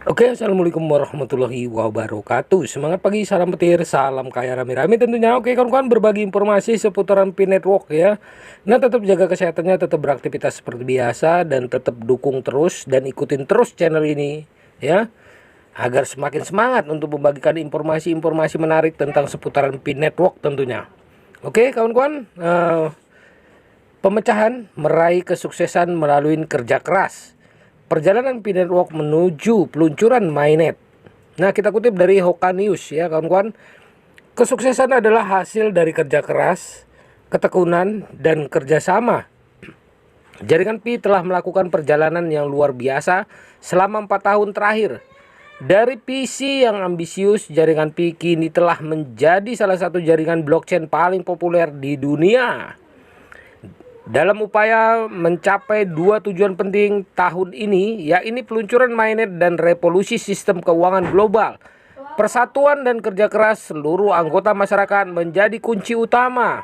Oke, assalamualaikum warahmatullahi wabarakatuh. Semangat pagi, salam petir, salam kaya rame-rame tentunya. Oke, kawan-kawan, berbagi informasi seputaran Pi Network ya. Nah, tetap jaga kesehatannya, tetap beraktivitas seperti biasa, dan tetap dukung terus dan ikutin terus channel ini ya, agar semakin semangat untuk membagikan informasi-informasi menarik tentang seputaran Pi Network tentunya. Oke, kawan-kawan, pemecahan meraih kesuksesan melalui kerja keras. Perjalanan Pi Network menuju peluncuran mainnet. Nah, kita kutip dari Hoka News ya, kawan-kawan. Kesuksesan adalah hasil dari kerja keras, ketekunan, dan kerjasama. Jaringan Pi telah melakukan perjalanan yang luar biasa selama 4 tahun terakhir. Dari PC yang ambisius, jaringan Pi kini telah menjadi salah satu jaringan blockchain paling populer di dunia. Dalam upaya mencapai dua tujuan penting tahun ini, yakni peluncuran mainnet dan revolusi sistem keuangan global, persatuan dan kerja keras seluruh anggota masyarakat menjadi kunci utama.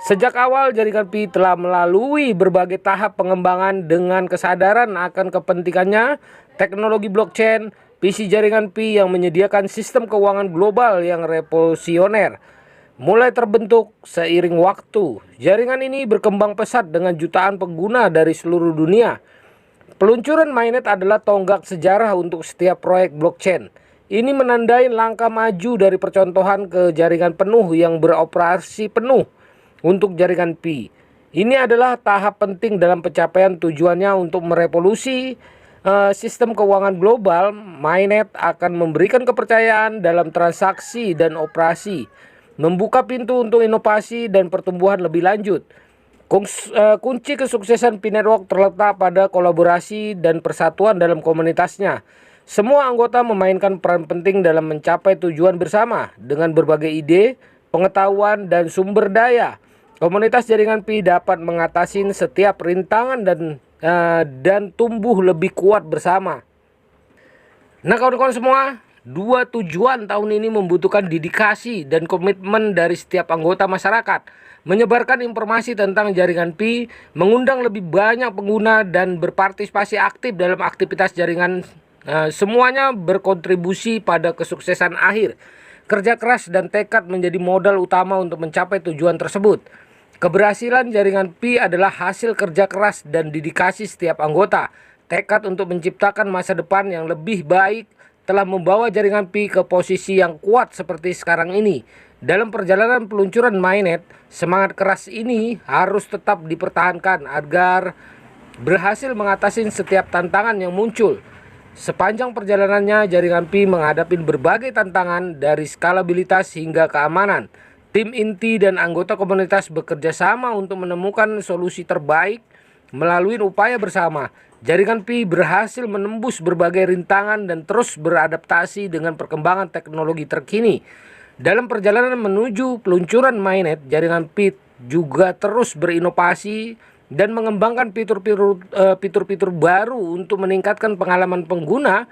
Sejak awal, jaringan Pi telah melalui berbagai tahap pengembangan dengan kesadaran akan kepentingannya teknologi blockchain. PC jaringan Pi yang menyediakan sistem keuangan global yang revolusioner mulai terbentuk seiring waktu. Jaringan ini berkembang pesat dengan jutaan pengguna dari seluruh dunia. Peluncuran mainnet adalah tonggak sejarah untuk setiap proyek blockchain. Ini menandai langkah maju dari percontohan ke jaringan penuh yang beroperasi penuh untuk jaringan Pi. Ini adalah tahap penting dalam pencapaian tujuannya untuk merevolusi sistem keuangan global. Mainnet akan memberikan kepercayaan dalam transaksi dan operasi, membuka pintu untuk inovasi dan pertumbuhan lebih lanjut. Kunci kesuksesan Pi Network terletak pada kolaborasi dan persatuan dalam komunitasnya. Semua anggota memainkan peran penting dalam mencapai tujuan bersama dengan berbagai ide, pengetahuan, dan sumber daya. Komunitas jaringan Pi dapat mengatasi setiap rintangan dan tumbuh lebih kuat bersama. Nah, kawan-kawan semua, dua tujuan tahun ini membutuhkan dedikasi dan komitmen dari setiap anggota masyarakat. Menyebarkan informasi tentang jaringan Pi, mengundang lebih banyak pengguna, dan berpartisipasi aktif dalam aktivitas jaringan. Semuanya berkontribusi pada kesuksesan akhir. Kerja keras dan tekad menjadi modal utama untuk mencapai tujuan tersebut. Keberhasilan jaringan Pi adalah hasil kerja keras dan dedikasi setiap anggota. Tekad untuk menciptakan masa depan yang lebih baik telah membawa jaringan Pi ke posisi yang kuat seperti sekarang ini. Dalam perjalanan peluncuran mainnet, semangat keras ini harus tetap dipertahankan agar berhasil mengatasi setiap tantangan yang muncul. Sepanjang perjalanannya, jaringan Pi menghadapi berbagai tantangan dari skalabilitas hingga keamanan. Tim inti dan anggota komunitas bekerja sama untuk menemukan solusi terbaik melalui upaya bersama. Jaringan Pi berhasil menembus berbagai rintangan dan terus beradaptasi dengan perkembangan teknologi terkini. Dalam perjalanan menuju peluncuran mainnet, jaringan Pi juga terus berinovasi dan mengembangkan fitur-fitur baru untuk meningkatkan pengalaman pengguna.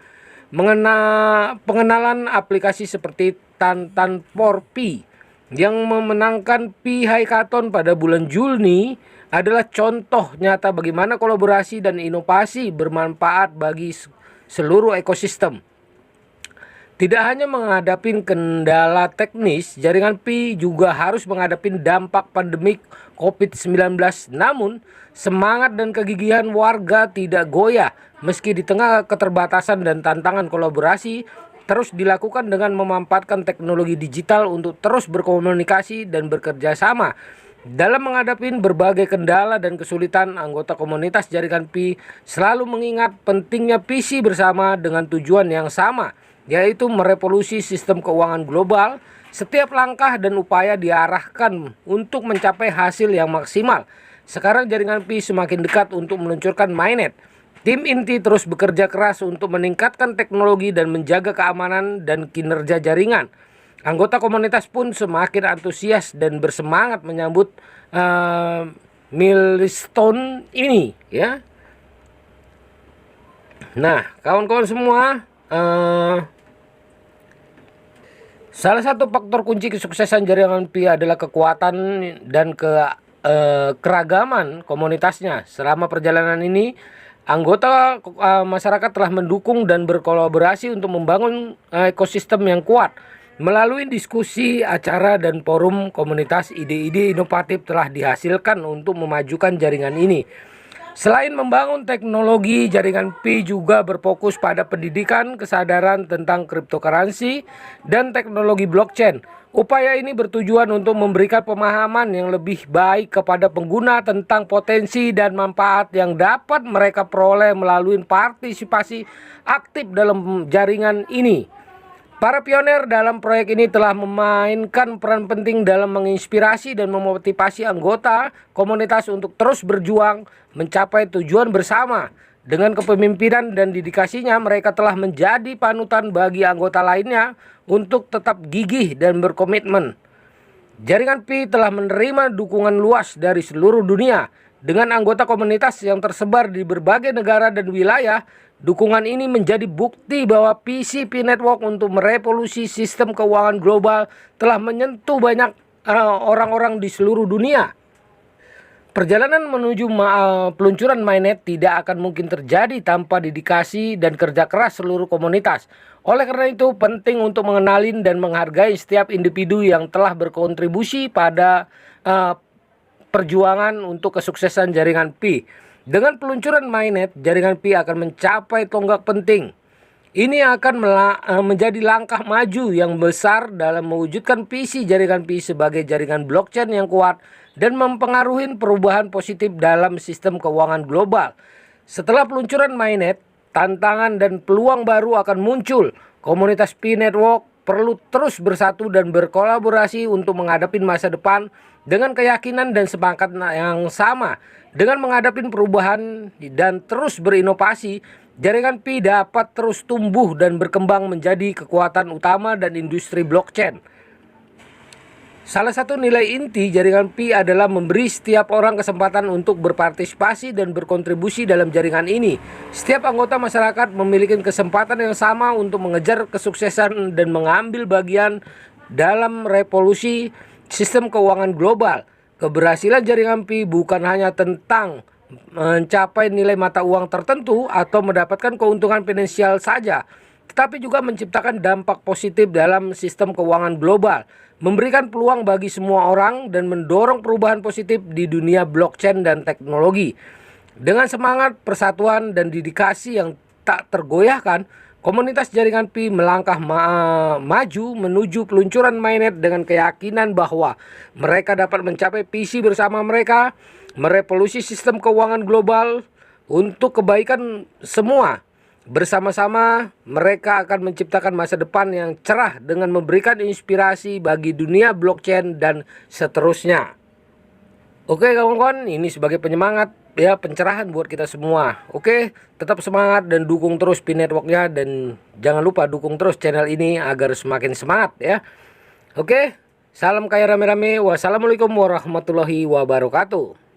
Pengenalan aplikasi seperti Tantan for Pi yang memenangkan Pi Hackathon pada bulan Juni adalah contoh nyata bagaimana kolaborasi dan inovasi bermanfaat bagi seluruh ekosistem. Tidak hanya menghadapi kendala teknis, jaringan Pi juga harus menghadapi dampak pandemik COVID-19. Namun, semangat dan kegigihan warga tidak goyah meski di tengah keterbatasan dan tantangan. Kolaborasi terus dilakukan dengan memanfaatkan teknologi digital untuk terus berkomunikasi dan bekerja sama. Dalam menghadapi berbagai kendala dan kesulitan, anggota komunitas jaringan Pi selalu mengingat pentingnya visi bersama dengan tujuan yang sama, yaitu merevolusi sistem keuangan global. Setiap langkah dan upaya diarahkan untuk mencapai hasil yang maksimal. Sekarang jaringan Pi semakin dekat untuk meluncurkan mainnet. Tim inti terus bekerja keras untuk meningkatkan teknologi dan menjaga keamanan dan kinerja jaringan. Anggota komunitas pun semakin antusias dan bersemangat menyambut milestone ini ya. Nah, kawan-kawan semua, salah satu faktor kunci kesuksesan jaringan Pi adalah kekuatan dan keragaman komunitasnya. Selama perjalanan ini, Anggota masyarakat telah mendukung dan berkolaborasi untuk membangun ekosistem yang kuat. Melalui diskusi, acara, dan forum komunitas, ide-ide inovatif telah dihasilkan untuk memajukan jaringan ini. Selain membangun teknologi, jaringan Pi juga berfokus pada pendidikan, kesadaran tentang cryptocurrency, dan teknologi blockchain. Upaya ini bertujuan untuk memberikan pemahaman yang lebih baik kepada pengguna tentang potensi dan manfaat yang dapat mereka peroleh melalui partisipasi aktif dalam jaringan ini. Para pionir dalam proyek ini telah memainkan peran penting dalam menginspirasi dan memotivasi anggota komunitas untuk terus berjuang mencapai tujuan bersama. Dengan kepemimpinan dan dedikasinya, mereka telah menjadi panutan bagi anggota lainnya untuk tetap gigih dan berkomitmen. Jaringan Pi telah menerima dukungan luas dari seluruh dunia. Dengan anggota komunitas yang tersebar di berbagai negara dan wilayah, dukungan ini menjadi bukti bahwa PCP Network untuk merevolusi sistem keuangan global telah menyentuh banyak orang-orang di seluruh dunia. Perjalanan menuju peluncuran mainnet tidak akan mungkin terjadi tanpa dedikasi dan kerja keras seluruh komunitas. Oleh karena itu, penting untuk mengenalin dan menghargai setiap individu yang telah berkontribusi pada perjuangan untuk kesuksesan jaringan Pi. Dengan peluncuran mainnet, jaringan Pi akan mencapai tonggak penting. Ini akan menjadi langkah maju yang besar dalam mewujudkan visi jaringan Pi sebagai jaringan blockchain yang kuat dan mempengaruhi perubahan positif dalam sistem keuangan global. Setelah peluncuran mainnet, tantangan dan peluang baru akan muncul. Komunitas Pi Network perlu terus bersatu dan berkolaborasi untuk menghadapi masa depan dengan keyakinan dan semangat yang sama. Dengan menghadapi perubahan dan terus berinovasi, jaringan Pi dapat terus tumbuh dan berkembang menjadi kekuatan utama dan industri blockchain. Salah satu nilai inti jaringan Pi adalah memberi setiap orang kesempatan untuk berpartisipasi dan berkontribusi dalam jaringan ini. Setiap anggota masyarakat memiliki kesempatan yang sama untuk mengejar kesuksesan dan mengambil bagian dalam revolusi sistem keuangan global. Keberhasilan jaringan Pi bukan hanya tentang mencapai nilai mata uang tertentu atau mendapatkan keuntungan finansial saja, tetapi juga menciptakan dampak positif dalam sistem keuangan global, memberikan peluang bagi semua orang dan mendorong perubahan positif di dunia blockchain dan teknologi. Dengan semangat persatuan dan dedikasi yang tak tergoyahkan, komunitas jaringan Pi melangkah maju menuju peluncuran mainnet dengan keyakinan bahwa mereka dapat mencapai visi bersama mereka, merevolusi sistem keuangan global untuk kebaikan semua. Bersama-sama mereka akan menciptakan masa depan yang cerah dengan memberikan inspirasi bagi dunia blockchain dan seterusnya. Oke kawan-kawan, ini sebagai penyemangat ya, pencerahan buat kita semua. Oke, tetap semangat dan dukung terus Pi Networknya, dan jangan lupa dukung terus channel ini agar semakin semangat ya. Oke, salam kaya rame-rame. Wassalamualaikum warahmatullahi wabarakatuh.